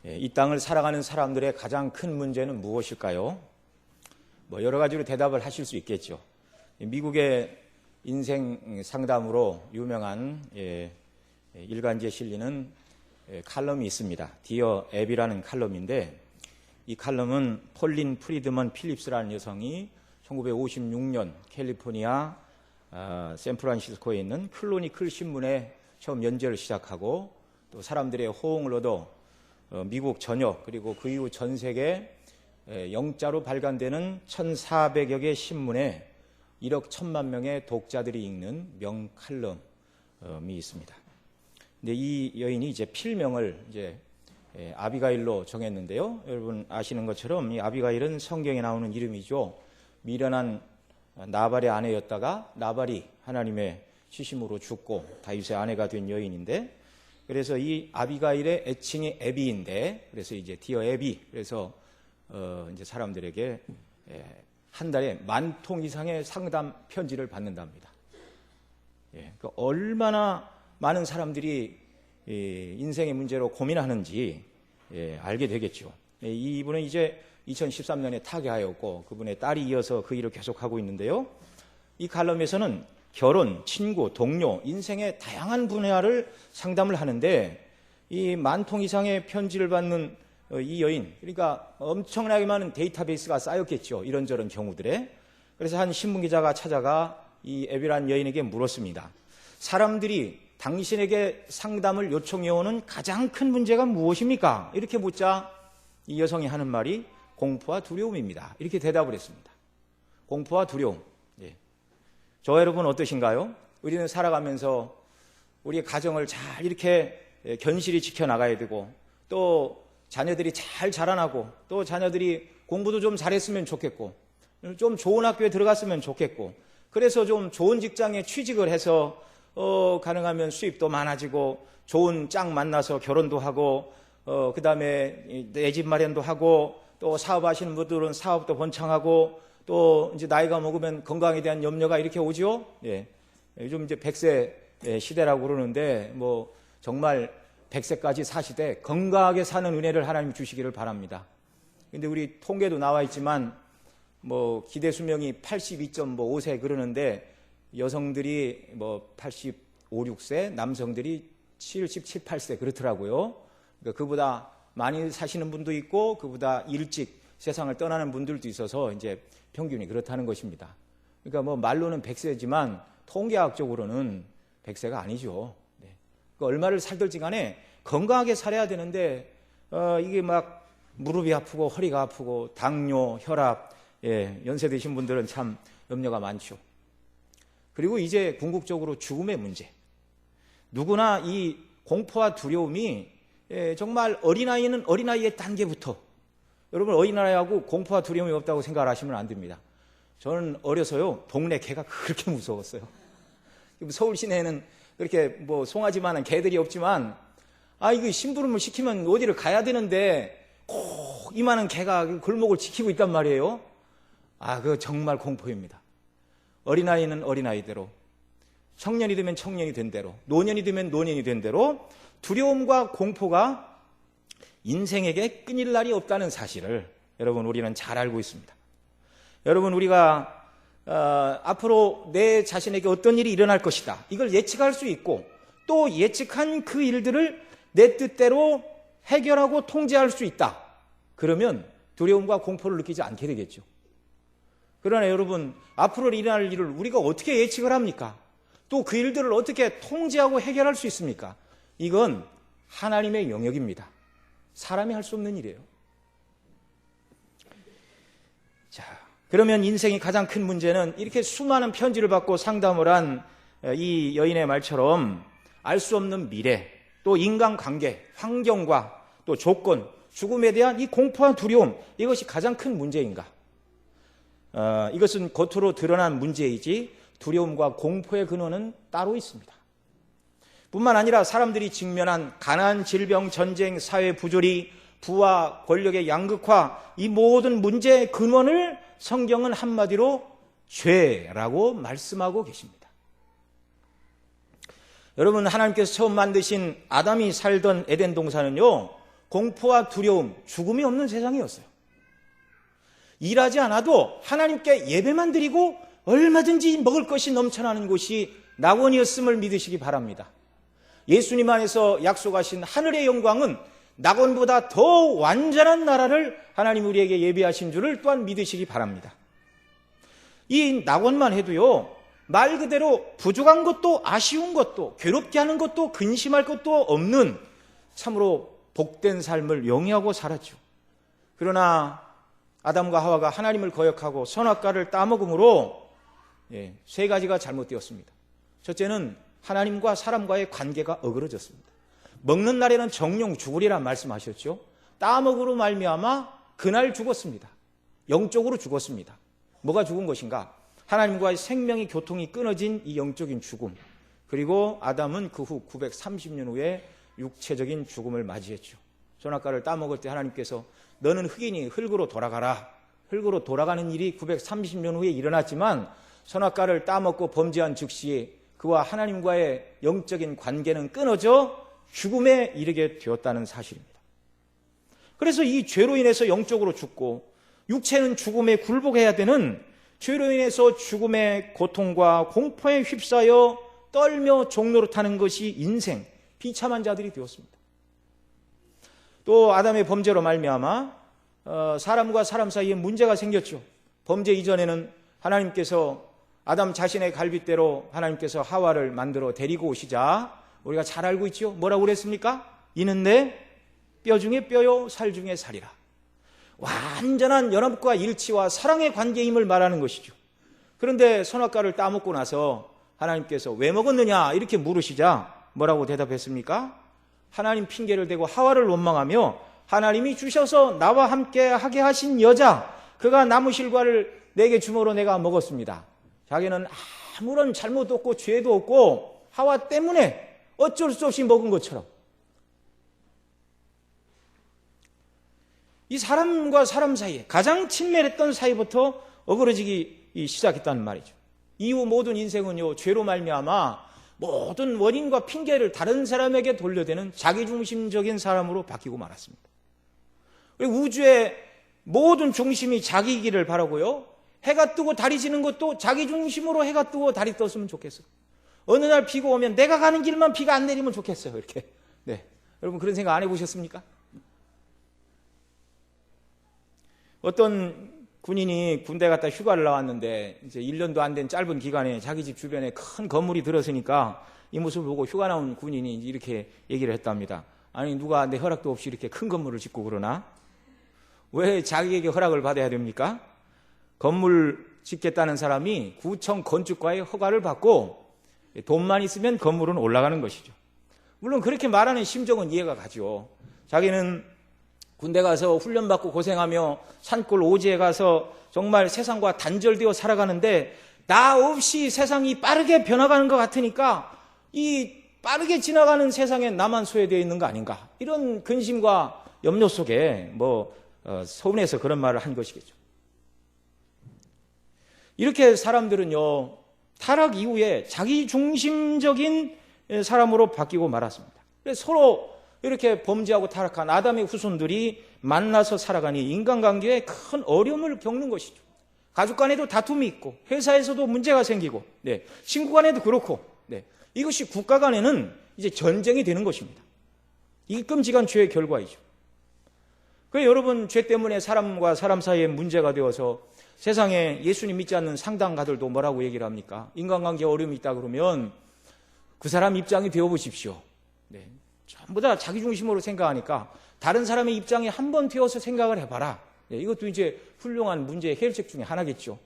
이 땅을 살아가는 사람들의 가장 큰 문제는 무엇일까요? 여러 가지로 대답을 하실 수 있겠죠. 미국의 인생 상담으로 유명한 일간지에 실리는 칼럼이 있습니다. 디어 앱이라는 칼럼인데, 이 칼럼은 폴린 프리드먼 필립스라는 여성이 1956년 캘리포니아 샌프란시스코에 있는 클로니클 신문에 처음 연재를 시작하고, 또 사람들의 호응을 얻어 미국 전역 그리고 그 이후 전 세계 영자로 발간되는 1,400여 개 신문에 1억 1천만 명의 독자들이 읽는 명칼럼이 있습니다. 근데 이 여인이 이제 필명을 아비가일로 정했는데요. 여러분 아시는 것처럼 이 아비가일은 성경에 나오는 이름이죠. 미련한 나발의 아내였다가 나발이 하나님의 시심으로 죽고 다윗의 아내가 된 여인인데, 그래서 이 아비가일의 애칭이 에비인데, 그래서 이제 디어 에비, 그래서 이제 사람들에게 한 달에 10,000통 이상의 상담 편지를 받는답니다. 그러니까 얼마나 많은 사람들이 인생의 문제로 고민하는지 알게 되겠죠. 이분은 이제 2013년에 타계하였고, 그분의 딸이 이어서 그 일을 계속하고 있는데요. 이 칼럼에서는 결혼, 친구, 동료, 인생의 다양한 분야를 상담을 하는데, 이 10,000통 이상의 편지를 받는 이 여인, 그러니까 엄청나게 많은 데이터베이스가 쌓였겠죠. 이런저런 경우들에. 그래서 한 신문기자가 찾아가 이 에비라는 여인에게 물었습니다. 사람들이 당신에게 상담을 요청해오는 가장 큰 문제가 무엇입니까? 이렇게 묻자 이 여성이 하는 말이 공포와 두려움입니다. 이렇게 대답을 했습니다. 공포와 두려움. 저 여러분 어떠신가요? 우리는 살아가면서 우리의 가정을 잘 이렇게 견실히 지켜나가야 되고, 또 자녀들이 잘 자라나고, 또 자녀들이 공부도 좀 잘했으면 좋겠고, 좀 좋은 학교에 들어갔으면 좋겠고, 그래서 좀 좋은 직장에 취직을 해서 가능하면 수입도 많아지고, 좋은 짝 만나서 결혼도 하고, 그 다음에 내 집 마련도 하고, 또 사업하시는 분들은 사업도 번창하고, 또 이제 나이가 먹으면 건강에 대한 염려가 이렇게 오죠. 요즘 이제 100세 시대라고 그러는데, 정말 100세까지 사시되 건강하게 사는 은혜를 하나님 주시기를 바랍니다. 근데 우리 통계도 나와 있지만, 기대 수명이 82.5세 그러는데, 여성들이 85, 6세, 남성들이 77, 8세 그렇더라고요. 그러니까 그보다 많이 사시는 분도 있고, 그보다 일찍 세상을 떠나는 분들도 있어서 이제 평균이 그렇다는 것입니다. 그러니까 말로는 100세지만 통계학적으로는 100세가 아니죠. 그러니까 얼마를 살든지 간에 건강하게 살아야 되는데, 이게 무릎이 아프고 허리가 아프고 당뇨, 혈압, 연세 드신 분들은 참 염려가 많죠. 그리고 이제 궁극적으로 죽음의 문제. 누구나 이 공포와 두려움이 정말 어린아이는 어린아이의 단계부터, 여러분 어린아이하고 공포와 두려움이 없다고 생각을 하시면 안 됩니다. 저는 어려서요, 동네 개가 그렇게 무서웠어요. 서울 시내에는 그렇게 송아지만한 개들이 없지만, 이거 심부름을 시키면 어디를 가야 되는데 꼭 이만한 개가 골목을 지키고 있단 말이에요. 그거 정말 공포입니다. 어린아이는 어린아이대로, 청년이 되면 청년이 된 대로, 노년이 되면 노년이 된 대로 두려움과 공포가 인생에게 끊일 날이 없다는 사실을 여러분 우리는 잘 알고 있습니다. 여러분 우리가 앞으로 내 자신에게 어떤 일이 일어날 것이다, 이걸 예측할 수 있고, 또 예측한 그 일들을 내 뜻대로 해결하고 통제할 수 있다. 그러면 두려움과 공포를 느끼지 않게 되겠죠. 그러나 여러분, 앞으로 일어날 일을 우리가 어떻게 예측을 합니까? 또 그 일들을 어떻게 통제하고 해결할 수 있습니까? 이건 하나님의 영역입니다. 사람이 할 수 없는 일이에요. 자, 그러면 인생의 가장 큰 문제는 이렇게 수많은 편지를 받고 상담을 한 이 여인의 말처럼 알 수 없는 미래, 또 인간관계, 환경과 또 조건, 죽음에 대한 이 공포와 두려움, 이것이 가장 큰 문제인가? 이것은 겉으로 드러난 문제이지 두려움과 공포의 근원은 따로 있습니다. 뿐만 아니라 사람들이 직면한 가난, 질병, 전쟁, 사회 부조리, 부와 권력의 양극화, 이 모든 문제의 근원을 성경은 한마디로 죄라고 말씀하고 계십니다. 여러분, 하나님께서 처음 만드신 아담이 살던 에덴 동산은요, 공포와 두려움, 죽음이 없는 세상이었어요. 일하지 않아도 하나님께 예배만 드리고 얼마든지 먹을 것이 넘쳐나는 곳이 낙원이었음을 믿으시기 바랍니다. 예수님 안에서 약속하신 하늘의 영광은 낙원보다 더 완전한 나라를 하나님 우리에게 예비하신 줄을 또한 믿으시기 바랍니다. 이 낙원만 해도요, 말 그대로 부족한 것도 아쉬운 것도 괴롭게 하는 것도 근심할 것도 없는 참으로 복된 삶을 영위하고 살았죠. 그러나 아담과 하와가 하나님을 거역하고 선악과를 따먹음으로 세 가지가 잘못되었습니다. 첫째는 하나님과 사람과의 관계가 어그러졌습니다. 먹는 날에는 정령 죽으리라 말씀하셨죠. 따먹으로 말미암아 그날 죽었습니다. 영적으로 죽었습니다. 뭐가 죽은 것인가? 하나님과의 생명의 교통이 끊어진 이 영적인 죽음. 그리고 아담은 그 후 930년 후에 육체적인 죽음을 맞이했죠. 선악과를 따먹을 때 하나님께서 너는 흙이니 흙으로 돌아가라. 흙으로 돌아가는 일이 930년 후에 일어났지만 선악과를 따먹고 범죄한 즉시 그와 하나님과의 영적인 관계는 끊어져 죽음에 이르게 되었다는 사실입니다. 그래서 이 죄로 인해서 영적으로 죽고 육체는 죽음에 굴복해야 되는 죄로 인해서 죽음의 고통과 공포에 휩싸여 떨며 종로를 타는 것이 인생, 비참한 자들이 되었습니다. 또 아담의 범죄로 말미암아 사람과 사람 사이에 문제가 생겼죠. 범죄 이전에는 하나님께서 아담 자신의 갈빗대로 하나님께서 하와를 만들어 데리고 오시자 우리가 잘 알고 있죠. 뭐라고 그랬습니까? 이는 내 뼈 중에 뼈요 살 중에 살이라. 완전한 연합과 일치와 사랑의 관계임을 말하는 것이죠. 그런데 선악과를 따먹고 나서 하나님께서 왜 먹었느냐 이렇게 물으시자 뭐라고 대답했습니까? 하나님 핑계를 대고 하와를 원망하며 하나님이 주셔서 나와 함께 하게 하신 여자 그가 나무실과를 내게 주므로 내가 먹었습니다. 자기는 아무런 잘못도 없고 죄도 없고 하와 때문에 어쩔 수 없이 먹은 것처럼 이 사람과 사람 사이에 가장 친밀했던 사이부터 어그러지기 시작했다는 말이죠. 이후 모든 인생은요 죄로 말미암아 모든 원인과 핑계를 다른 사람에게 돌려대는 자기중심적인 사람으로 바뀌고 말았습니다. 그리고 우주의 모든 중심이 자기이기를 바라고요. 해가 뜨고 달이 지는 것도 자기중심으로 해가 뜨고 달이 떴으면 좋겠어요. 어느 날 비가 오면 내가 가는 길만 비가 안 내리면 좋겠어요. 이렇게. 네. 여러분 그런 생각 안 해보셨습니까? 어떤 군인이 군대 갔다 휴가를 나왔는데 이제 1년도 안 된 짧은 기간에 자기 집 주변에 큰 건물이 들어서니까 이 모습을 보고 휴가 나온 군인이 이렇게 얘기를 했답니다. 아니 누가 내 허락도 없이 이렇게 큰 건물을 짓고 그러나? 왜 자기에게 허락을 받아야 됩니까? 건물 짓겠다는 사람이 구청 건축과의 허가를 받고 돈만 있으면 건물은 올라가는 것이죠. 물론 그렇게 말하는 심정은 이해가 가죠. 자기는 군대 가서 훈련받고 고생하며 산골 오지에 가서 정말 세상과 단절되어 살아가는데 나 없이 세상이 빠르게 변화가는 것 같으니까 이 빠르게 지나가는 세상에 나만 소외되어 있는 거 아닌가 이런 근심과 염려 속에 서운해서 그런 말을 한 것이겠죠. 이렇게 사람들은요 타락 이후에 자기중심적인 사람으로 바뀌고 말았습니다. 그래서 서로 이렇게 범죄하고 타락한 아담의 후손들이 만나서 살아가니 인간관계에 큰 어려움을 겪는 것이죠. 가족 간에도 다툼이 있고 회사에서도 문제가 생기고 친구 간에도 그렇고 이것이 국가 간에는 이제 전쟁이 되는 것입니다. 이게 끔찍한 죄의 결과이죠. 그래서 여러분 죄 때문에 사람과 사람 사이에 문제가 되어서 세상에 예수님 믿지 않는 상당가들도 뭐라고 얘기를 합니까? 인간관계에 어려움이 있다 그러면 그 사람 입장이 되어보십시오. 전부 다 자기 중심으로 생각하니까 다른 사람의 입장에 한번 되어서 생각을 해봐라. 이것도 이제 훌륭한 문제의 해결책 중에 하나겠죠.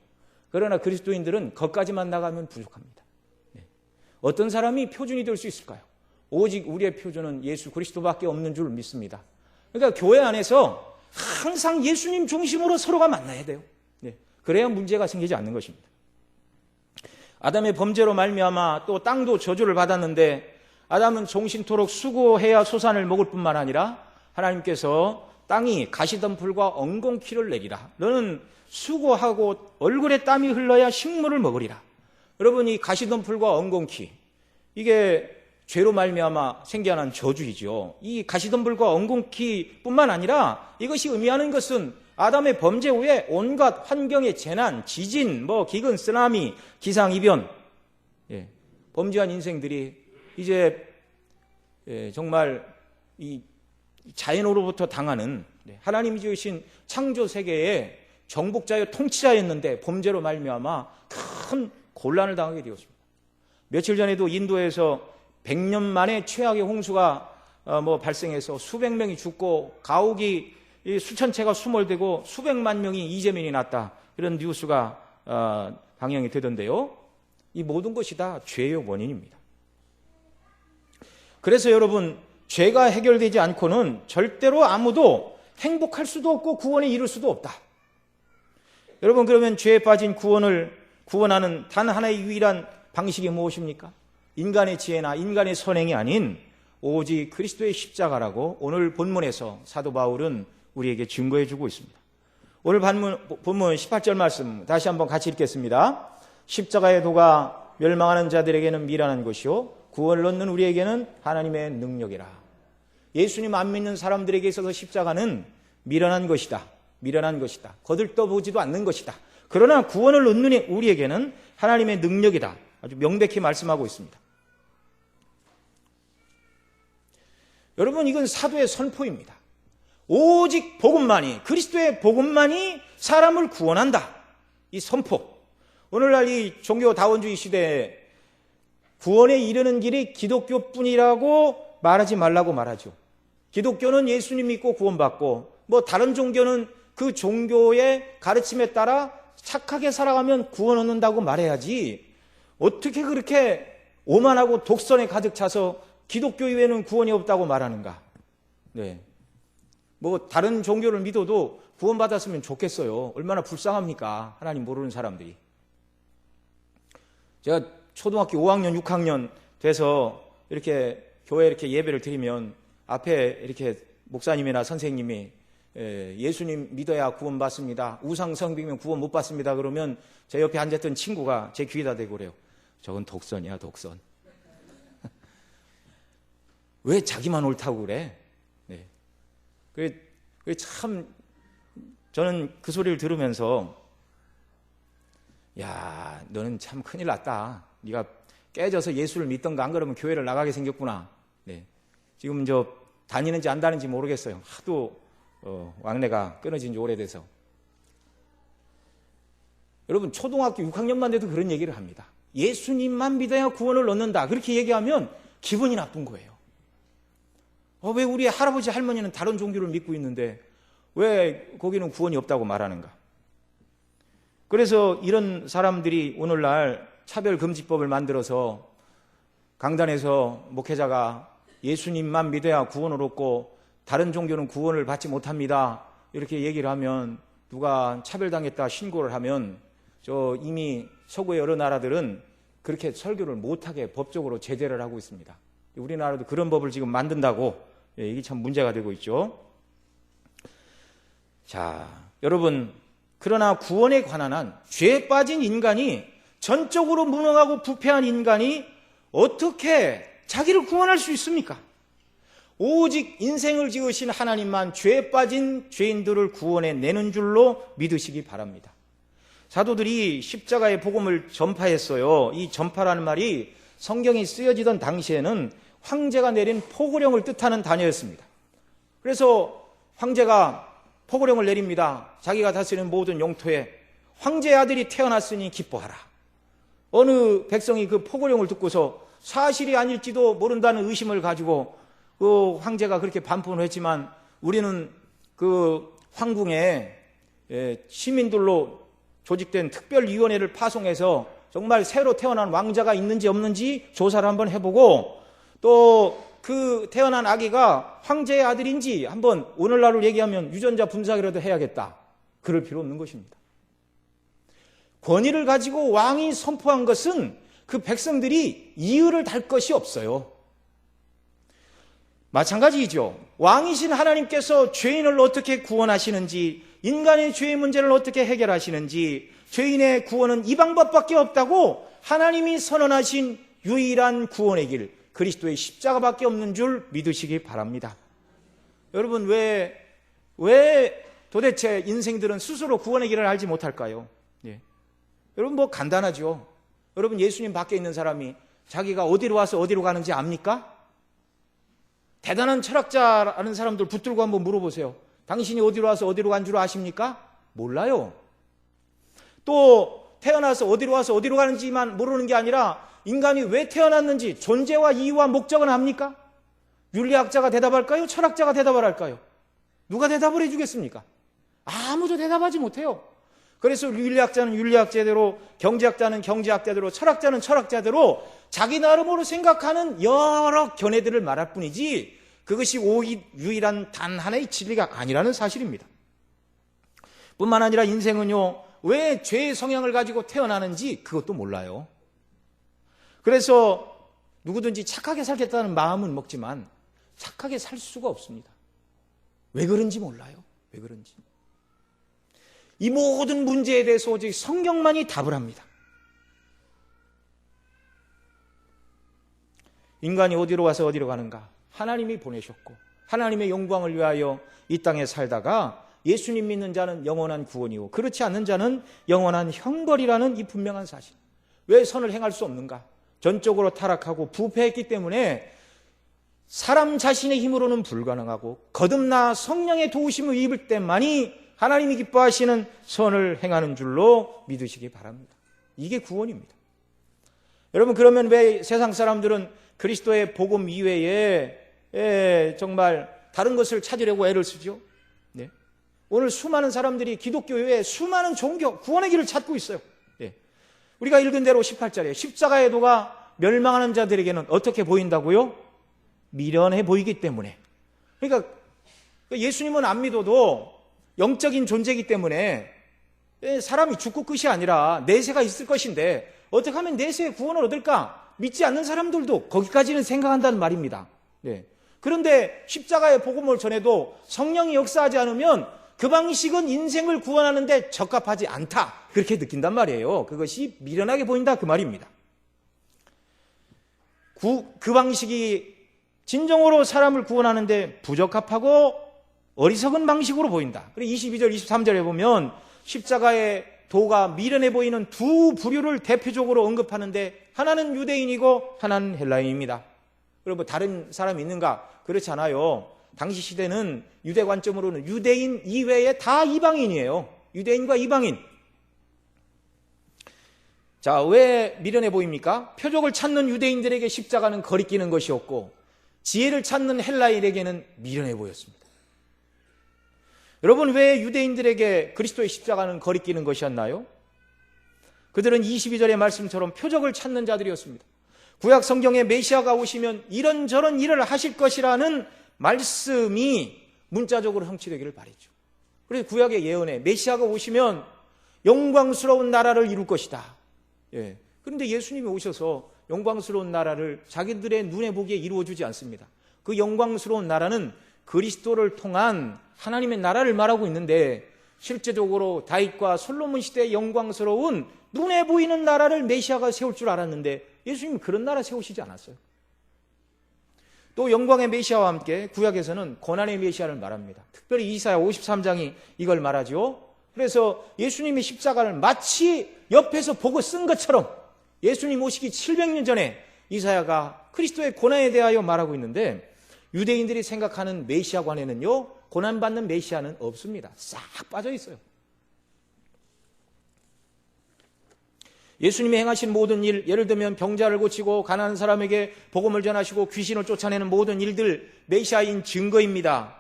그러나 그리스도인들은 거기까지만 나가면 부족합니다. 어떤 사람이 표준이 될 수 있을까요? 오직 우리의 표준은 예수 그리스도밖에 없는 줄 믿습니다. 그러니까 교회 안에서 항상 예수님 중심으로 서로가 만나야 돼요. 그래야 문제가 생기지 않는 것입니다. 아담의 범죄로 말미암아 또 땅도 저주를 받았는데 아담은 종신토록 수고해야 소산을 먹을 뿐만 아니라 하나님께서 땅이 가시덤불과 엉겅퀴를 내리라. 너는 수고하고 얼굴에 땀이 흘러야 식물을 먹으리라. 여러분 이 가시덤불과 엉겅퀴 이게 죄로 말미암아 생겨난 저주이죠. 이 가시덤불과 엉겅퀴뿐만 아니라 이것이 의미하는 것은 아담의 범죄 후에 온갖 환경의 재난, 지진, 기근, 쓰나미, 기상이변, 범죄한 인생들이 이제 정말 이 자연으로부터 당하는, 하나님이 지으신 창조 세계의 정복자여 통치자였는데 범죄로 말미암아 큰 곤란을 당하게 되었습니다. 며칠 전에도 인도에서 100년 만에 최악의 홍수가 발생해서 수백 명이 죽고 가옥이 수천 채가 수몰되고 수백만 명이 이재민이 났다, 이런 뉴스가 방영이 되던데요. 이 모든 것이 다 죄의 원인입니다. 그래서 여러분, 죄가 해결되지 않고는 절대로 아무도 행복할 수도 없고 구원에 이를 수도 없다. 여러분, 그러면 죄에 빠진 구원하는 단 하나의 유일한 방식이 무엇입니까? 인간의 지혜나 인간의 선행이 아닌 오직 그리스도의 십자가라고 오늘 본문에서 사도 바울은 우리에게 증거해 주고 있습니다. 오늘 본문 18절 말씀 다시 한번 같이 읽겠습니다. 십자가의 도가 멸망하는 자들에게는 미련한 것이요 구원을 얻는 우리에게는 하나님의 능력이라. 예수님 안 믿는 사람들에게 있어서 십자가는 미련한 것이다. 미련한 것이다. 거들떠보지도 않는 것이다. 그러나 구원을 얻는 우리에게는 하나님의 능력이다. 아주 명백히 말씀하고 있습니다. 여러분, 이건 사도의 선포입니다. 오직 복음만이, 그리스도의 복음만이 사람을 구원한다. 이 선포. 오늘날 이 종교 다원주의 시대에 구원에 이르는 길이 기독교뿐이라고 말하지 말라고 말하죠. 기독교는 예수님 믿고 구원받고, 다른 종교는 그 종교의 가르침에 따라 착하게 살아가면 구원 얻는다고 말해야지, 어떻게 그렇게 오만하고 독선에 가득 차서 기독교 이외에는 구원이 없다고 말하는가? 네. 다른 종교를 믿어도 구원받았으면 좋겠어요. 얼마나 불쌍합니까? 하나님 모르는 사람들이. 제가 초등학교 5학년, 6학년 돼서 이렇게 교회에 이렇게 예배를 드리면 앞에 이렇게 목사님이나 선생님이 예수님 믿어야 구원받습니다. 우상 성비면 구원 못 받습니다. 그러면 제 옆에 앉았던 친구가 제 귀에다 대고 그래요. 저건 독선이야, 독선. 왜 자기만 옳다고 그래? 네. 그게 참, 저는 그 소리를 들으면서, 야, 너는 참 큰일 났다. 네가 깨져서 예수를 믿던가 안 그러면 교회를 나가게 생겼구나. 네. 지금 다니는지 안 다니는지 모르겠어요. 하도 왕래가 끊어진 지 오래돼서. 여러분, 초등학교 6학년만 돼도 그런 얘기를 합니다. 예수님만 믿어야 구원을 얻는다. 그렇게 얘기하면 기분이 나쁜 거예요. 왜 우리 할아버지 할머니는 다른 종교를 믿고 있는데 왜 거기는 구원이 없다고 말하는가? 그래서 이런 사람들이 오늘날 차별금지법을 만들어서 강단에서 목회자가 예수님만 믿어야 구원을 얻고 다른 종교는 구원을 받지 못합니다, 이렇게 얘기를 하면, 누가 차별당했다 신고를 하면 이미 서구의 여러 나라들은 그렇게 설교를 못하게 법적으로 제재를 하고 있습니다. 우리나라도 그런 법을 지금 만든다고, 이게 참 문제가 되고 있죠. 자, 여러분, 그러나 구원에 관한 한 죄에 빠진 인간이, 전적으로 무능하고 부패한 인간이 어떻게 자기를 구원할 수 있습니까? 오직 인생을 지으신 하나님만 죄에 빠진 죄인들을 구원해 내는 줄로 믿으시기 바랍니다. 사도들이 십자가의 복음을 전파했어요. 이 전파라는 말이 성경이 쓰여지던 당시에는 황제가 내린 포고령을 뜻하는 단어였습니다. 그래서 황제가 포고령을 내립니다. 자기가 다스리는 모든 영토에 황제의 아들이 태어났으니 기뻐하라. 어느 백성이 그 포고령을 듣고서 사실이 아닐지도 모른다는 의심을 가지고 그 황제가 그렇게 반포를 했지만, 우리는 그 황궁에 시민들로 조직된 특별위원회를 파송해서 정말 새로 태어난 왕자가 있는지 없는지 조사를 한번 해보고, 또 그 태어난 아기가 황제의 아들인지 한번, 오늘날로 얘기하면 유전자 분석이라도 해야겠다. 그럴 필요 없는 것입니다. 권위를 가지고 왕이 선포한 것은 그 백성들이 이유를 달 것이 없어요. 마찬가지이죠. 왕이신 하나님께서 죄인을 어떻게 구원하시는지, 인간의 죄의 문제를 어떻게 해결하시는지, 죄인의 구원은 이 방법밖에 없다고 하나님이 선언하신 유일한 구원의 길, 그리스도의 십자가밖에 없는 줄 믿으시기 바랍니다. 여러분, 왜 도대체 인생들은 스스로 구원의 길을 알지 못할까요? 예. 여러분, 뭐 간단하죠. 여러분, 예수님 밖에 있는 사람이 자기가 어디로 와서 어디로 가는지 압니까? 대단한 철학자라는 사람들 붙들고 한번 물어보세요. 당신이 어디로 와서 어디로 간 줄 아십니까? 몰라요. 또 태어나서 어디로 와서 어디로 가는지만 모르는 게 아니라 인간이 왜 태어났는지 존재와 이유와 목적은 압니까? 윤리학자가 대답할까요? 철학자가 대답을 할까요? 누가 대답을 해주겠습니까? 아무도 대답하지 못해요. 그래서 윤리학자는 윤리학자대로, 경제학자는 경제학자대로, 철학자는 철학자대로 자기 나름으로 생각하는 여러 견해들을 말할 뿐이지 그것이 유일한 단 하나의 진리가 아니라는 사실입니다. 뿐만 아니라 인생은요, 왜 죄의 성향을 가지고 태어나는지 그것도 몰라요. 그래서 누구든지 착하게 살겠다는 마음은 먹지만 착하게 살 수가 없습니다. 왜 그런지 몰라요. 왜 그런지. 이 모든 문제에 대해서 오직 성경만이 답을 합니다. 인간이 어디로 와서 어디로 가는가? 하나님이 보내셨고 하나님의 영광을 위하여 이 땅에 살다가 예수님 믿는 자는 영원한 구원이요 그렇지 않는 자는 영원한 형벌이라는 이 분명한 사실. 왜 선을 행할 수 없는가? 전적으로 타락하고 부패했기 때문에 사람 자신의 힘으로는 불가능하고 거듭나 성령의 도우심을 입을 때만이 하나님이 기뻐하시는 선을 행하는 줄로 믿으시기 바랍니다. 이게 구원입니다. 여러분, 그러면 왜 세상 사람들은 그리스도의 복음 이외에 정말 다른 것을 찾으려고 애를 쓰죠? 네. 오늘 수많은 사람들이 기독교의 수많은 종교, 구원의 길을 찾고 있어요. 네. 우리가 읽은 대로 18절에 십자가의 도가 멸망하는 자들에게는 어떻게 보인다고요? 미련해 보이기 때문에. 그러니까 예수님은 안 믿어도 영적인 존재이기 때문에 사람이 죽고 끝이 아니라 내세가 있을 것인데 어떻게 하면 내세의 구원을 얻을까? 믿지 않는 사람들도 거기까지는 생각한다는 말입니다. 네. 그런데 십자가의 복음을 전해도 성령이 역사하지 않으면 그 방식은 인생을 구원하는데 적합하지 않다. 그렇게 느낀단 말이에요. 그것이 미련하게 보인다 그 말입니다. 그 방식이 진정으로 사람을 구원하는데 부적합하고 어리석은 방식으로 보인다. 그리고 22절, 23절에 보면 십자가의 도가 미련해 보이는 두 부류를 대표적으로 언급하는데 하나는 유대인이고 하나는 헬라인입니다. 그럼 뭐 다른 사람이 있는가? 그렇지 않아요. 당시 시대는 유대 관점으로는 유대인 이외에 다 이방인이에요. 유대인과 이방인. 자, 왜 미련해 보입니까? 표적을 찾는 유대인들에게 십자가는 거리끼는 것이었고 지혜를 찾는 헬라인에게는 미련해 보였습니다. 여러분, 왜 유대인들에게 그리스도의 십자가는 거리끼는 것이었나요? 그들은 22절의 말씀처럼 표적을 찾는 자들이었습니다. 구약 성경에 메시아가 오시면 이런저런 일을 하실 것이라는 말씀이 문자적으로 성취되기를 바랬죠. 그래서 구약의 예언에 메시아가 오시면 영광스러운 나라를 이룰 것이다. 예. 그런데 예수님이 오셔서 영광스러운 나라를 자기들의 눈에 보기에 이루어주지 않습니다. 그 영광스러운 나라는 그리스도를 통한 하나님의 나라를 말하고 있는데 실제적으로 다윗과 솔로몬 시대의 영광스러운 눈에 보이는 나라를 메시아가 세울 줄 알았는데 예수님은 그런 나라 세우시지 않았어요. 또 영광의 메시아와 함께 구약에서는 고난의 메시아를 말합니다. 특별히 이사야 53장이 이걸 말하죠. 그래서 예수님의 십자가를 마치 옆에서 보고 쓴 것처럼 예수님 오시기 700년 전에 이사야가 그리스도의 고난에 대하여 말하고 있는데 유대인들이 생각하는 메시아관에는요, 고난받는 메시아는 없습니다. 싹 빠져 있어요. 예수님이 행하신 모든 일, 예를 들면 병자를 고치고 가난한 사람에게 복음을 전하시고 귀신을 쫓아내는 모든 일들 메시아인 증거입니다.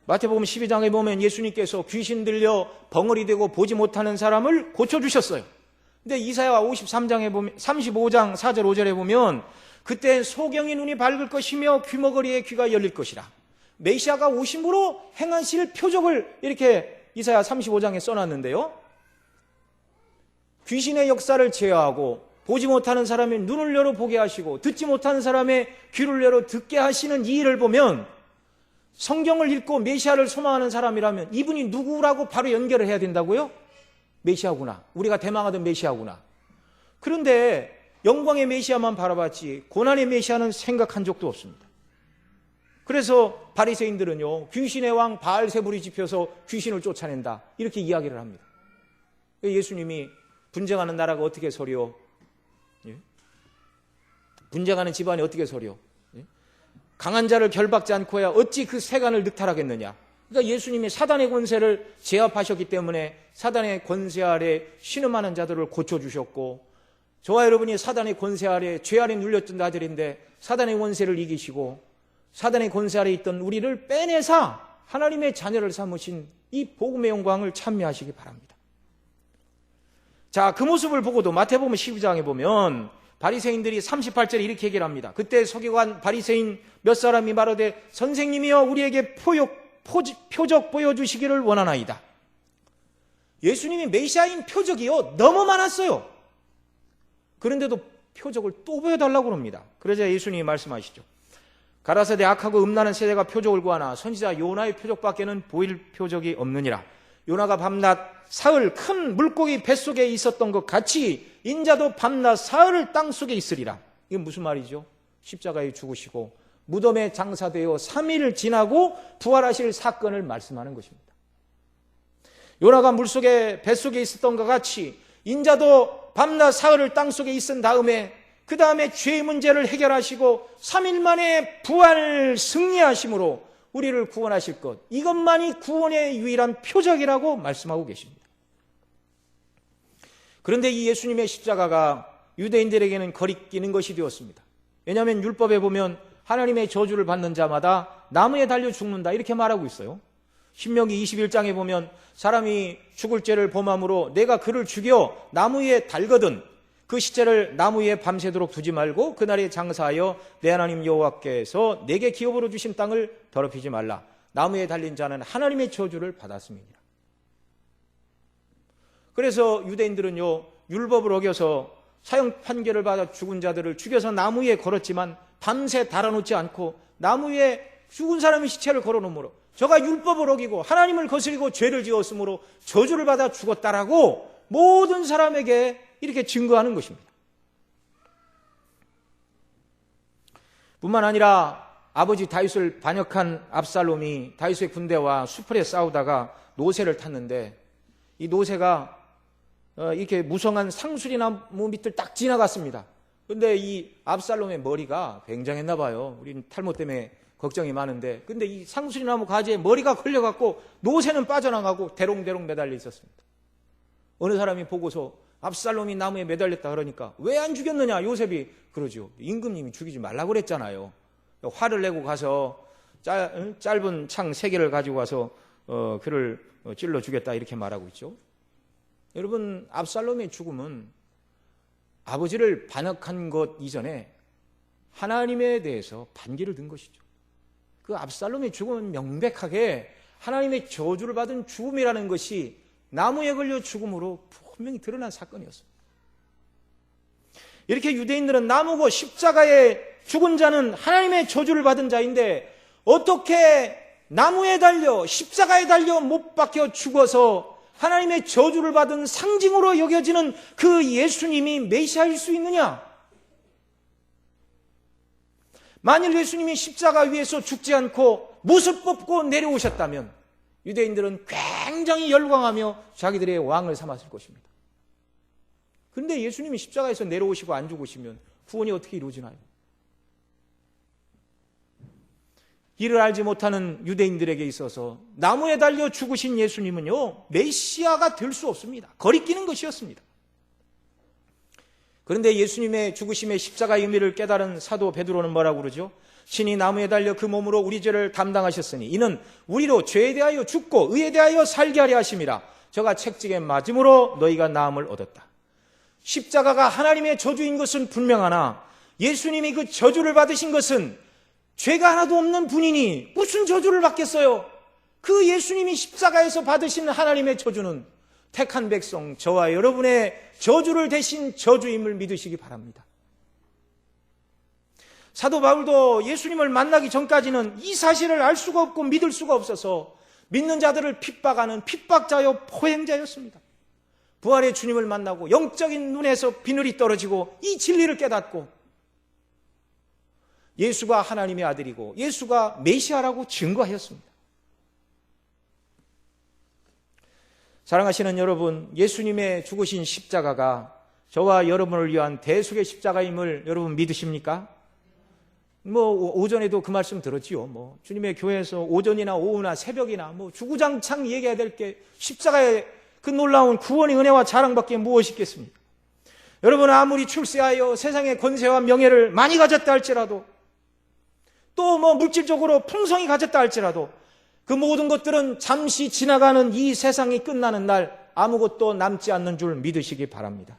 마태복음 12장에 보면 예수님께서 귀신 들려 벙어리 되고 보지 못하는 사람을 고쳐주셨어요. 근데 이사야 53장에 보면 35장 4절 5절에 보면 그때 소경의 눈이 밝을 것이며 귀머거리의 귀가 열릴 것이라. 메시아가 오심으로 행하실 표적을 이렇게 이사야 35장에 써놨는데요. 귀신의 역사를 제어하고 보지 못하는 사람의 눈을 열어 보게 하시고 듣지 못하는 사람의 귀를 열어 듣게 하시는 이 일을 보면 성경을 읽고 메시아를 소망하는 사람이라면 이분이 누구라고 바로 연결을 해야 된다고요? 메시아구나. 우리가 대망하던 메시아구나. 그런데 영광의 메시아만 바라봤지 고난의 메시아는 생각한 적도 없습니다. 그래서 바리새인들은요, 귀신의 왕 바알세불이 집혀서 귀신을 쫓아낸다 이렇게 이야기를 합니다. 예수님이 분쟁하는 나라가 어떻게 서려? 분쟁하는 집안이 어떻게 서려? 강한 자를 결박지 않고야 어찌 그 세간을 늑탈하겠느냐? 그러니까 예수님이 사단의 권세를 제압하셨기 때문에 사단의 권세 아래 신음하는 자들을 고쳐주셨고, 저와 여러분이 사단의 권세 아래, 죄 아래 눌렸던 자들인데 사단의 권세를 이기시고 사단의 권세 아래 있던 우리를 빼내사 하나님의 자녀를 삼으신 이 복음의 영광을 찬미하시기 바랍니다. 자, 그 모습을 보고도 마태복음 12장에 보면 바리새인들이 38절에 이렇게 얘기를 합니다. 그때 서기관 바리새인 몇 사람이 말하되 선생님이여 우리에게 표적 보여주시기를 원하나이다. 예수님이 메시아인 표적이요 너무 많았어요. 그런데도 표적을 또 보여달라고 합니다. 그러자 예수님이 말씀하시죠. 가라사대 악하고 음란한 세대가 표적을 구하나 선지자 요나의 표적밖에는 보일 표적이 없느니라. 요나가 밤낮 사흘 큰 물고기 뱃속에 있었던 것 같이 인자도 밤낮 사흘을 땅속에 있으리라. 이게 무슨 말이죠? 십자가에 죽으시고 무덤에 장사되어 3일 지나고 부활하실 사건을 말씀하는 것입니다. 요나가 물속에 뱃속에 있었던 것 같이 인자도 밤낮 사흘을 땅속에 있은 다음에 그 다음에 죄의 문제를 해결하시고 3일 만에 부활 승리하심으로 우리를 구원하실 것, 이것만이 구원의 유일한 표적이라고 말씀하고 계십니다. 그런데 이 예수님의 십자가가 유대인들에게는 거리끼는 것이 되었습니다. 왜냐하면 율법에 보면 하나님의 저주를 받는 자마다 나무에 달려 죽는다 이렇게 말하고 있어요. 신명기 21장에 보면 사람이 죽을 죄를 범함으로 내가 그를 죽여 나무 위에 달거든 그 시체를 나무 위에 밤새도록 두지 말고 그날에 장사하여 내 하나님 여호와께서 내게 기업으로 주신 땅을 더럽히지 말라. 나무에 달린 자는 하나님의 저주를 받았습니다. 그래서 유대인들은요, 율법을 어겨서 사형 판결을 받아 죽은 자들을 죽여서 나무 위에 걸었지만 밤새 달아놓지 않고 나무 위에 죽은 사람의 시체를 걸어놓으므로 저가 율법을 어기고 하나님을 거스리고 죄를 지었으므로 저주를 받아 죽었다라고 모든 사람에게 이렇게 증거하는 것입니다. 뿐만 아니라 아버지 다윗을 반역한 압살롬이 다윗의 군대와 수풀에 싸우다가 노새를 탔는데 이 노새가 이렇게 무성한 상수리나무 밑을 딱 지나갔습니다. 그런데 이 압살롬의 머리가 굉장했나 봐요. 우리는 탈모 때문에 걱정이 많은데, 근데 이 상수리나무 가지에 머리가 걸려갖고 노새는 빠져나가고 대롱대롱 매달려 있었습니다. 어느 사람이 보고서 압살롬이 나무에 매달렸다 그러니까 왜 안 죽였느냐 요셉이 그러죠. 임금님이 죽이지 말라고 그랬잖아요. 화를 내고 가서 짧은 창 3개를 가지고 와서 그를 찔러 죽였다 이렇게 말하고 있죠. 여러분, 압살롬의 죽음은 아버지를 반역한 것 이전에 하나님에 대해서 반기를 든 것이죠. 그 압살롬의 죽음은 명백하게 하나님의 저주를 받은 죽음이라는 것이 나무에 걸려 죽음으로 분명히 드러난 사건이었습니다. 이렇게 유대인들은 나무고 십자가에 죽은 자는 하나님의 저주를 받은 자인데 어떻게 나무에 달려 십자가에 달려 못 박혀 죽어서 하나님의 저주를 받은 상징으로 여겨지는 그 예수님이 메시아일 수 있느냐? 만일 예수님이 십자가 위에서 죽지 않고 못을 뽑고 내려오셨다면 유대인들은 굉장히 열광하며 자기들의 왕을 삼았을 것입니다. 그런데 예수님이 십자가에서 내려오시고 안 죽으시면 구원이 어떻게 이루어지나요? 이를 알지 못하는 유대인들에게 있어서 나무에 달려 죽으신 예수님은요, 메시아가 될 수 없습니다. 거리끼는 것이었습니다. 그런데 예수님의 죽으심의 십자가의 의미를 깨달은 사도 베드로는 뭐라고 그러죠? 신이 나무에 달려 그 몸으로 우리 죄를 담당하셨으니 이는 우리로 죄에 대하여 죽고 의에 대하여 살게 하려 하심이라. 저가 책찍에 맞음으로 너희가 나음을 얻었다. 십자가가 하나님의 저주인 것은 분명하나 예수님이 그 저주를 받으신 것은 죄가 하나도 없는 분이니 무슨 저주를 받겠어요? 그 예수님이 십자가에서 받으신 하나님의 저주는 택한 백성 저와 여러분의 저주를 대신 저주임을 믿으시기 바랍니다. 사도 바울도 예수님을 만나기 전까지는 이 사실을 알 수가 없고 믿을 수가 없어서 믿는 자들을 핍박하는 핍박자요 포행자였습니다. 부활의 주님을 만나고 영적인 눈에서 비늘이 떨어지고 이 진리를 깨닫고 예수가 하나님의 아들이고 예수가 메시아라고 증거하였습니다. 사랑하시는 여러분, 예수님의 죽으신 십자가가 저와 여러분을 위한 대속의 십자가임을 여러분 믿으십니까? 오전에도 그 말씀 들었지요. 주님의 교회에서 오전이나 오후나 새벽이나 주구장창 얘기해야 될 게 십자가의 그 놀라운 구원의 은혜와 자랑밖에 무엇이 있겠습니까? 여러분, 아무리 출세하여 세상의 권세와 명예를 많이 가졌다 할지라도 또 물질적으로 풍성히 가졌다 할지라도 그 모든 것들은 잠시 지나가는 이 세상이 끝나는 날 아무것도 남지 않는 줄 믿으시기 바랍니다.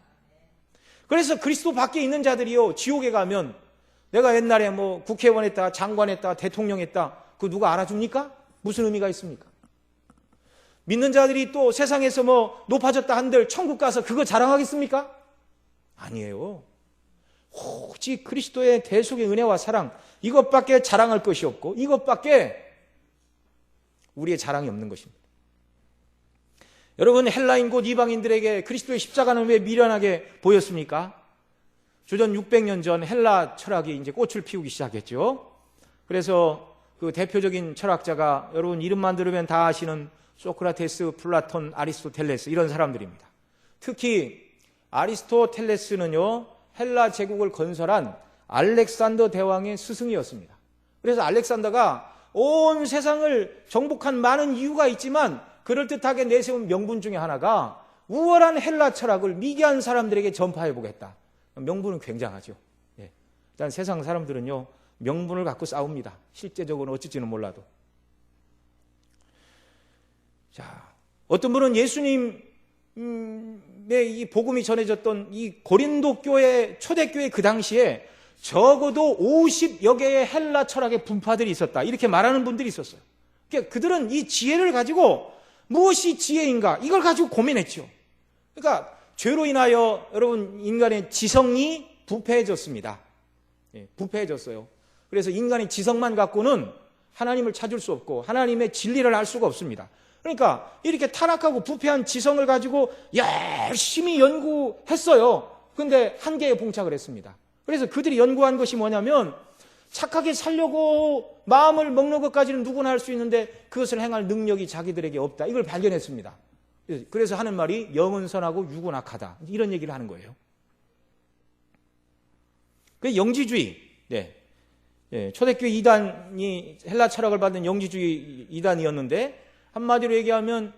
그래서 그리스도 밖에 있는 자들이요, 지옥에 가면 내가 옛날에 국회의원 했다, 장관 했다, 대통령 했다, 그거 누가 알아줍니까? 무슨 의미가 있습니까? 믿는 자들이 또 세상에서 높아졌다 한들 천국 가서 그거 자랑하겠습니까? 아니에요. 오직 그리스도의 대속의 은혜와 사랑, 이것밖에 자랑할 것이 없고 이것밖에 우리의 자랑이 없는 것입니다. 여러분, 헬라인 곧 이방인들에게 그리스도의 십자가는 왜 미련하게 보였습니까? 주전 600년 전 헬라 철학이 이제 꽃을 피우기 시작했죠. 그래서 그 대표적인 철학자가 여러분 이름만 들으면 다 아시는 소크라테스, 플라톤, 아리스토텔레스 이런 사람들입니다. 특히 아리스토텔레스는요, 헬라 제국을 건설한 알렉산더 대왕의 스승이었습니다. 그래서 알렉산더가 온 세상을 정복한 많은 이유가 있지만 그럴듯하게 내세운 명분 중에 하나가 우월한 헬라 철학을 미개한 사람들에게 전파해 보겠다. 명분은 굉장하죠. 일단 세상 사람들은요, 명분을 갖고 싸웁니다. 실제적으로는 어찌지는 몰라도. 자, 어떤 분은 예수님의 이 복음이 전해졌던 이 고린도 교회, 초대교회 그 당시에 적어도 50여 개의 헬라 철학의 분파들이 있었다, 이렇게 말하는 분들이 있었어요. 그러니까 그들은 이 지혜를 가지고 무엇이 지혜인가 이걸 가지고 고민했죠. 그러니까 죄로 인하여 여러분 인간의 지성이 부패해졌습니다. 부패해졌어요. 그래서 인간의 지성만 갖고는 하나님을 찾을 수 없고 하나님의 진리를 알 수가 없습니다. 그러니까 이렇게 타락하고 부패한 지성을 가지고 열심히 연구했어요. 그런데 한계에 봉착을 했습니다. 그래서 그들이 연구한 것이 뭐냐면 착하게 살려고 마음을 먹는 것까지는 누구나 할 수 있는데 그것을 행할 능력이 자기들에게 없다, 이걸 발견했습니다. 그래서 하는 말이 영은 선하고 육은 악하다, 이런 얘기를 하는 거예요. 그 영지주의, 초대교회 이단이 헬라 철학을 받은 영지주의 이단이었는데 한마디로 얘기하면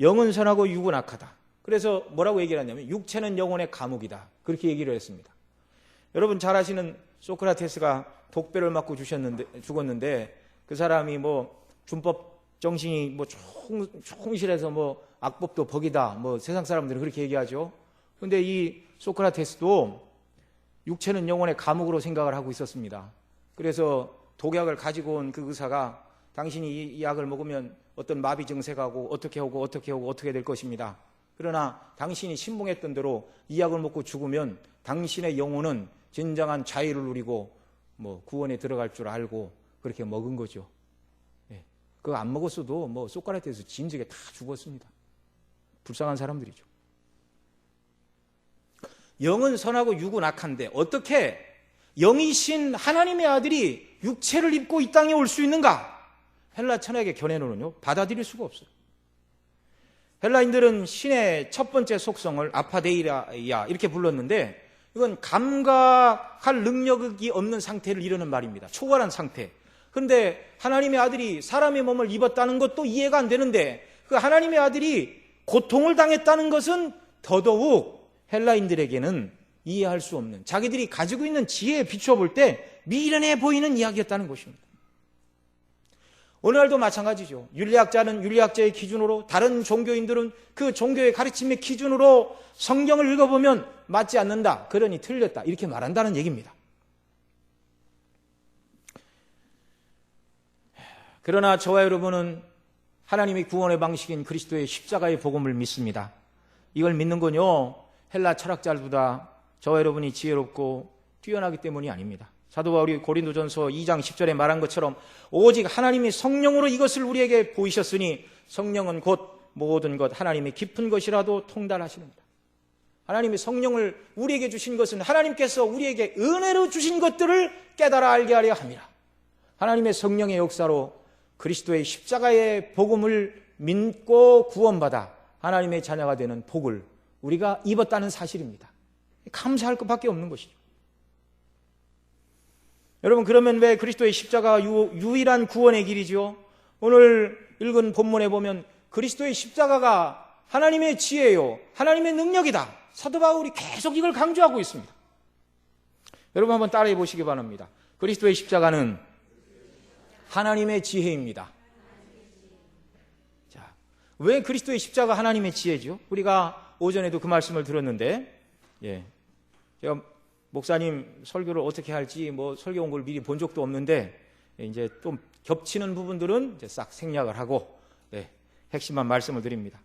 영은 선하고 육은 악하다. 그래서 뭐라고 얘기를 하냐면 육체는 영혼의 감옥이다, 그렇게 얘기를 했습니다. 여러분 잘 아시는 소크라테스가 독배를 맞고 죽었는데 그 사람이 준법 정신이 충실해서 악법도 벅이다, 세상 사람들은 그렇게 얘기하죠. 그런데 이 소크라테스도 육체는 영혼의 감옥으로 생각을 하고 있었습니다. 그래서 독약을 가지고 온 그 의사가 당신이 이 약을 먹으면 어떤 마비 증세가 오고 어떻게 오고 어떻게 될 것입니다. 그러나 당신이 신봉했던 대로 이 약을 먹고 죽으면 당신의 영혼은 진정한 자유를 누리고 구원에 들어갈 줄 알고 그렇게 먹은 거죠. 그거 안 먹었어도 소크라테스 진즉에 다 죽었습니다. 불쌍한 사람들이죠. 영은 선하고 육은 악한데 어떻게 영이신 하나님의 아들이 육체를 입고 이 땅에 올 수 있는가? 헬라 철학의 견해로는요, 받아들일 수가 없어요. 헬라인들은 신의 첫 번째 속성을 아파데이야 이렇게 불렀는데 이건 감각할 능력이 없는 상태를 이루는 말입니다. 초월한 상태. 그런데 하나님의 아들이 사람의 몸을 입었다는 것도 이해가 안 되는데 그 하나님의 아들이 고통을 당했다는 것은 더더욱 헬라인들에게는 이해할 수 없는, 자기들이 가지고 있는 지혜에 비추어 볼 때 미련해 보이는 이야기였다는 것입니다. 오늘날도 마찬가지죠. 윤리학자는 윤리학자의 기준으로, 다른 종교인들은 그 종교의 가르침의 기준으로 성경을 읽어보면 맞지 않는다, 그러니 틀렸다, 이렇게 말한다는 얘기입니다. 그러나 저와 여러분은 하나님의 구원의 방식인 그리스도의 십자가의 복음을 믿습니다. 이걸 믿는 건요, 헬라 철학자들보다 저와 여러분이 지혜롭고 뛰어나기 때문이 아닙니다. 사도 바울이 고린도전서 2장 10절에 말한 것처럼 오직 하나님이 성령으로 이것을 우리에게 보이셨으니 성령은 곧 모든 것 하나님의 깊은 것이라도 통달하시는다. 하나님의 성령을 우리에게 주신 것은 하나님께서 우리에게 은혜로 주신 것들을 깨달아 알게 하려 함이라. 하나님의 성령의 역사로 그리스도의 십자가의 복음을 믿고 구원받아 하나님의 자녀가 되는 복을 우리가 입었다는 사실입니다. 감사할 것밖에 없는 것이죠. 여러분, 그러면 왜 그리스도의 십자가가 유일한 구원의 길이죠? 오늘 읽은 본문에 보면 그리스도의 십자가가 하나님의 지혜요, 하나님의 능력이다. 사도 바울이 계속 이걸 강조하고 있습니다. 여러분 한번 따라해 보시기 바랍니다. 그리스도의 십자가는 하나님의 지혜입니다. 자, 왜 그리스도의 십자가 하나님의 지혜죠? 우리가 오전에도 그 말씀을 들었는데, 제가 목사님 설교를 어떻게 할지 설교 온 걸 미리 본 적도 없는데, 이제 좀 겹치는 부분들은 이제 싹 생략을 하고, 핵심만 말씀을 드립니다.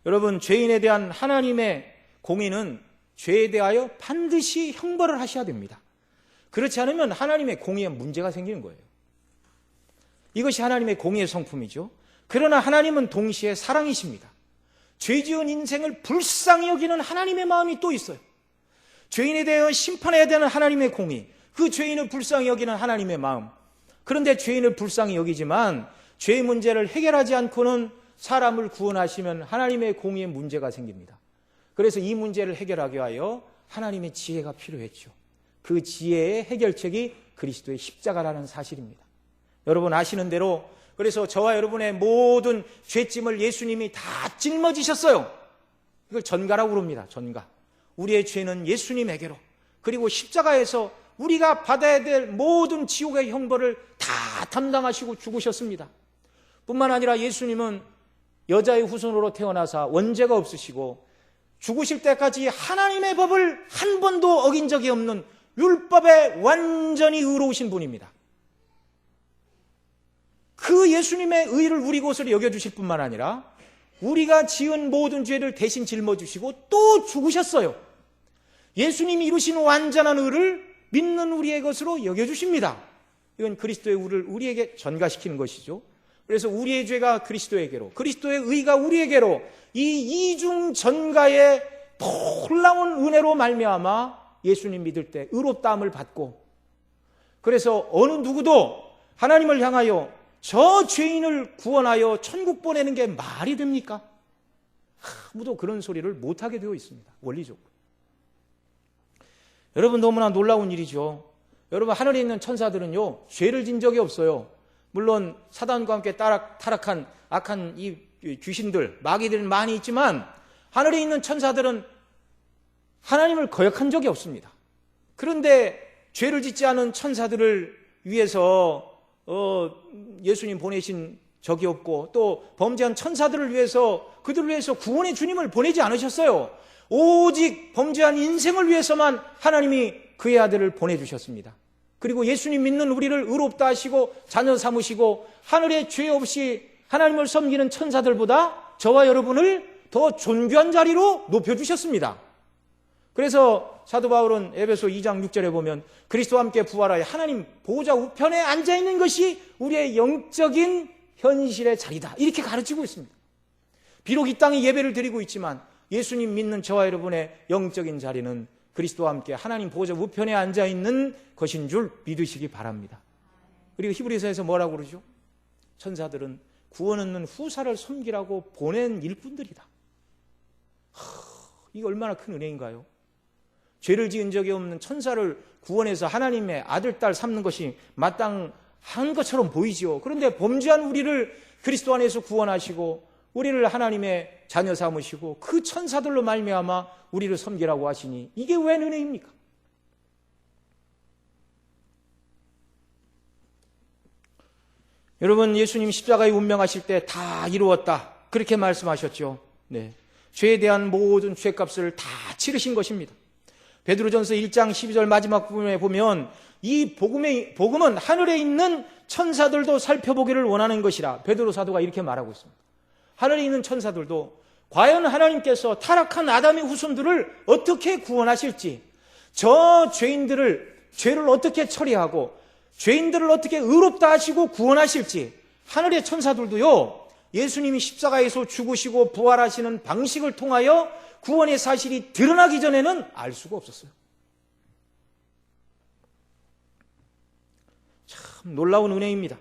여러분, 죄인에 대한 하나님의 공의는 죄에 대하여 반드시 형벌을 하셔야 됩니다. 그렇지 않으면 하나님의 공의에 문제가 생기는 거예요. 이것이 하나님의 공의의 성품이죠. 그러나 하나님은 동시에 사랑이십니다. 죄 지은 인생을 불쌍히 여기는 하나님의 마음이 또 있어요. 죄인에 대하여 심판해야 되는 하나님의 공의, 그 죄인을 불쌍히 여기는 하나님의 마음. 그런데 죄인을 불쌍히 여기지만 죄의 문제를 해결하지 않고는 사람을 구원하시면 하나님의 공의에 문제가 생깁니다. 그래서 이 문제를 해결하기 위하여 하나님의 지혜가 필요했죠. 그 지혜의 해결책이 그리스도의 십자가라는 사실입니다. 여러분 아시는 대로, 그래서 저와 여러분의 모든 죄짐을 예수님이 다 짊어지셨어요. 이걸 전가라고 부릅니다. 전가. 우리의 죄는 예수님에게로, 그리고 십자가에서 우리가 받아야 될 모든 지옥의 형벌을 다 담당하시고 죽으셨습니다. 뿐만 아니라 예수님은 여자의 후손으로 태어나사 원죄가 없으시고 죽으실 때까지 하나님의 법을 한 번도 어긴 적이 없는 율법에 완전히 의로우신 분입니다. 그 예수님의 의를 우리 것으로 여겨주실 뿐만 아니라 우리가 지은 모든 죄를 대신 짊어지시고 또 죽으셨어요. 예수님이 이루신 완전한 의를 믿는 우리의 것으로 여겨주십니다. 이건 그리스도의 의를 우리에게 전가시키는 것이죠. 그래서 우리의 죄가 그리스도에게로, 그리스도의 의가 우리에게로, 이 이중 전가의 놀라운 은혜로 말미암아 예수님 믿을 때 의롭다함을 받고, 그래서 어느 누구도 하나님을 향하여 저 죄인을 구원하여 천국 보내는 게 말이 됩니까? 아무도 그런 소리를 못하게 되어 있습니다. 원리적으로. 여러분, 너무나 놀라운 일이죠. 여러분, 하늘에 있는 천사들은요, 죄를 진 적이 없어요. 물론 사단과 함께 타락한 악한 이 귀신들, 마귀들은 많이 있지만 하늘에 있는 천사들은 하나님을 거역한 적이 없습니다. 그런데 죄를 짓지 않은 천사들을 위해서 예수님 보내신 적이 없고, 또 범죄한 천사들을 위해서, 그들을 위해서 구원의 주님을 보내지 않으셨어요. 오직 범죄한 인생을 위해서만 하나님이 그의 아들을 보내주셨습니다. 그리고 예수님 믿는 우리를 의롭다 하시고 자녀 삼으시고 하늘에 죄 없이 하나님을 섬기는 천사들보다 저와 여러분을 더 존귀한 자리로 높여주셨습니다. 그래서 사도 바울은 에베소 2장 6절에 보면 그리스도와 함께 부활하여 하나님 보좌 우편에 앉아있는 것이 우리의 영적인 현실의 자리다, 이렇게 가르치고 있습니다. 비록 이 땅에 예배를 드리고 있지만 예수님 믿는 저와 여러분의 영적인 자리는 그리스도와 함께 하나님 보좌 우편에 앉아있는 것인 줄 믿으시기 바랍니다. 그리고 히브리서에서 뭐라고 그러죠? 천사들은 구원 얻는 후사를 섬기라고 보낸 일꾼들이다. 이게 얼마나 큰 은혜인가요? 죄를 지은 적이 없는 천사를 구원해서 하나님의 아들, 딸 삼는 것이 마땅한 것처럼 보이죠. 그런데 범죄한 우리를 그리스도 안에서 구원하시고 우리를 하나님의 자녀 삼으시고 그 천사들로 말미암아 우리를 섬기라고 하시니 이게 웬 은혜입니까? 여러분, 예수님 십자가에 운명하실 때 다 이루었다, 그렇게 말씀하셨죠. 네, 죄에 대한 모든 죄값을 다 치르신 것입니다. 베드로전서 1장 12절 마지막 부분에 보면 이 복음은 하늘에 있는 천사들도 살펴보기를 원하는 것이라 베드로 사도가 이렇게 말하고 있습니다. 하늘에 있는 천사들도 과연 하나님께서 타락한 아담의 후손들을 어떻게 구원하실지, 저 죄를 어떻게 처리하고 죄인들을 어떻게 의롭다 하시고 구원하실지 하늘의 천사들도요, 예수님이 십자가에서 죽으시고 부활하시는 방식을 통하여 구원의 사실이 드러나기 전에는 알 수가 없었어요. 참 놀라운 은혜입니다.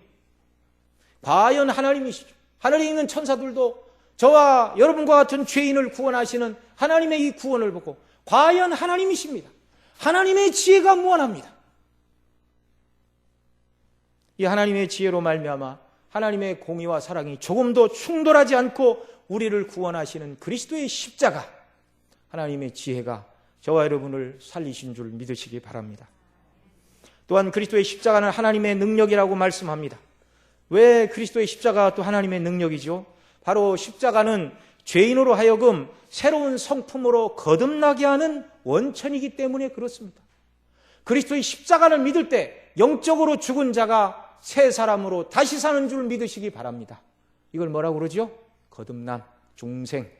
과연 하나님이시죠. 하늘에 있는 천사들도 저와 여러분과 같은 죄인을 구원하시는 하나님의 이 구원을 보고 과연 하나님이십니다. 하나님의 지혜가 무한합니다. 이 하나님의 지혜로 말미암아 하나님의 공의와 사랑이 조금도 충돌하지 않고 우리를 구원하시는 그리스도의 십자가, 하나님의 지혜가 저와 여러분을 살리신 줄 믿으시기 바랍니다. 또한 그리스도의 십자가는 하나님의 능력이라고 말씀합니다. 왜 그리스도의 십자가가 또 하나님의 능력이죠? 바로 십자가는 죄인으로 하여금 새로운 성품으로 거듭나게 하는 원천이기 때문에 그렇습니다. 그리스도의 십자가를 믿을 때 영적으로 죽은 자가 새 사람으로 다시 사는 줄 믿으시기 바랍니다. 이걸 뭐라고 그러죠? 거듭남, 중생.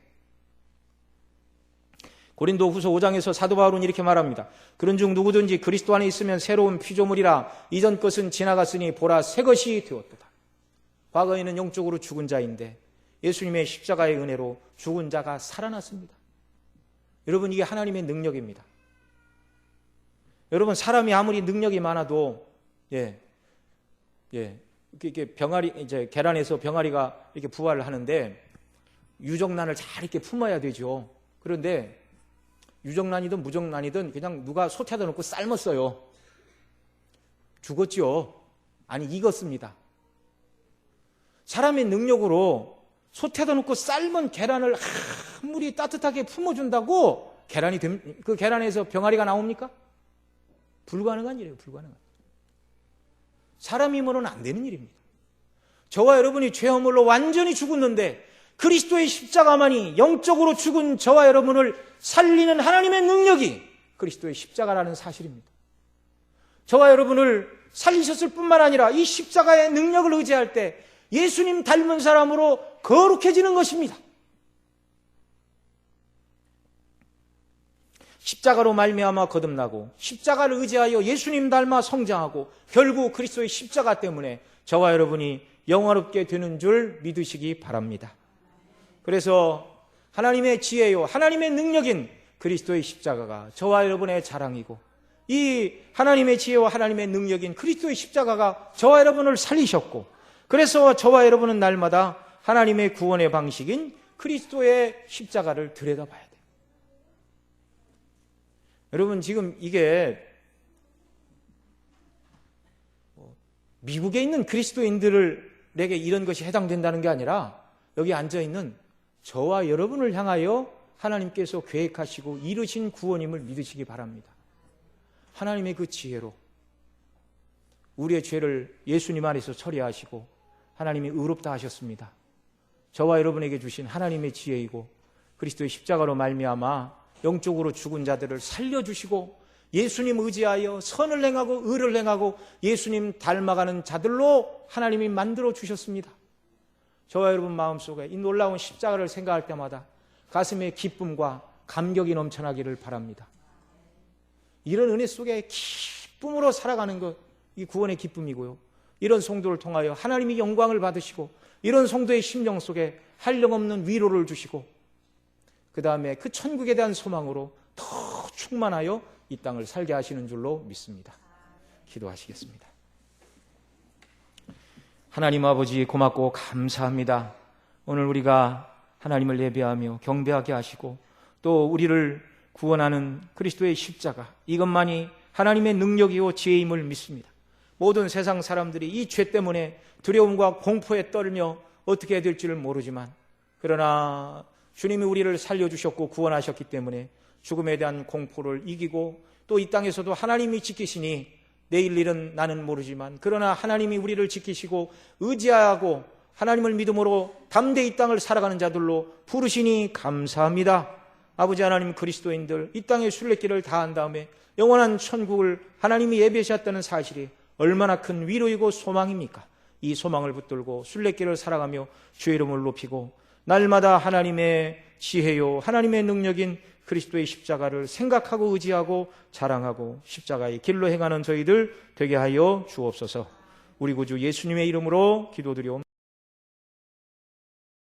고린도 후서 5장에서 사도 바울은 이렇게 말합니다. 그런즉 누구든지 그리스도 안에 있으면 새로운 피조물이라 이전 것은 지나갔으니 보라 새 것이 되었도다. 과거에는 영적으로 죽은 자인데 예수님의 십자가의 은혜로 죽은 자가 살아났습니다. 여러분, 이게 하나님의 능력입니다. 여러분, 사람이 아무리 능력이 많아도 이렇게 병아리, 이제 계란에서 병아리가 이렇게 부화를 하는데 유정란을 잘 이렇게 품어야 되죠. 그런데 유정란이든 무정란이든 그냥 누가 솥에다 놓고 삶았어요. 죽었죠. 아니, 익었습니다. 사람의 능력으로 솥에다 놓고 삶은 계란을 아무리 따뜻하게 품어준다고 그 계란에서 병아리가 나옵니까? 불가능한 일이에요. 불가능한. 사람이면은 안 되는 일입니다. 저와 여러분이 죄 허물로 완전히 죽었는데 그리스도의 십자가만이 영적으로 죽은 저와 여러분을 살리는 하나님의 능력이 그리스도의 십자가라는 사실입니다. 저와 여러분을 살리셨을 뿐만 아니라 이 십자가의 능력을 의지할 때 예수님 닮은 사람으로 거룩해지는 것입니다. 십자가로 말미암아 거듭나고 십자가를 의지하여 예수님 닮아 성장하고 결국 그리스도의 십자가 때문에 저와 여러분이 영화롭게 되는 줄 믿으시기 바랍니다. 그래서 하나님의 지혜요, 하나님의 능력인 그리스도의 십자가가 저와 여러분의 자랑이고 이 하나님의 지혜와 하나님의 능력인 그리스도의 십자가가 저와 여러분을 살리셨고 그래서 저와 여러분은 날마다 하나님의 구원의 방식인 그리스도의 십자가를 들여다봐야 돼요. 여러분, 지금 이게 미국에 있는 그리스도인들에게 이런 것이 해당된다는 게 아니라 여기 앉아있는 저와 여러분을 향하여 하나님께서 계획하시고 이루신 구원임을 믿으시기 바랍니다. 하나님의 그 지혜로 우리의 죄를 예수님 안에서 처리하시고 하나님이 의롭다 하셨습니다. 저와 여러분에게 주신 하나님의 지혜이고 그리스도의 십자가로 말미암아 영적으로 죽은 자들을 살려주시고 예수님 의지하여 선을 행하고 의를 행하고 예수님 닮아가는 자들로 하나님이 만들어 주셨습니다. 저와 여러분 마음속에 이 놀라운 십자가를 생각할 때마다 가슴에 기쁨과 감격이 넘쳐나기를 바랍니다. 이런 은혜 속에 기쁨으로 살아가는 것, 이 구원의 기쁨이고요. 이런 성도를 통하여 하나님이 영광을 받으시고 이런 성도의 심령 속에 한량없는 위로를 주시고 그 다음에 그 천국에 대한 소망으로 더 충만하여 이 땅을 살게 하시는 줄로 믿습니다. 기도하시겠습니다. 하나님 아버지 고맙고 감사합니다. 오늘 우리가 하나님을 예배하며 경배하게 하시고 또 우리를 구원하는 그리스도의 십자가, 이것만이 하나님의 능력이요 지혜임을 믿습니다. 모든 세상 사람들이 이 죄 때문에 두려움과 공포에 떨며 어떻게 해야 될지를 모르지만 그러나 주님이 우리를 살려주셨고 구원하셨기 때문에 죽음에 대한 공포를 이기고 또 이 땅에서도 하나님이 지키시니 내일 일은 나는 모르지만 그러나 하나님이 우리를 지키시고 의지하고 하나님을 믿음으로 담대히 이 땅을 살아가는 자들로 부르시니 감사합니다. 아버지 하나님, 그리스도인들 이 땅의 순례길을 다한 다음에 영원한 천국을 하나님이 예비하셨다는 사실이 얼마나 큰 위로이고 소망입니까? 이 소망을 붙들고 순례길을 살아가며 주의 이름을 높이고 날마다 하나님의 지혜요 하나님의 능력인 그리스도의 십자가를 생각하고 의지하고 자랑하고 십자가의 길로 행하는 저희들 되게 하여 주옵소서. 우리 구주 예수님의 이름으로 기도드리옵나이다.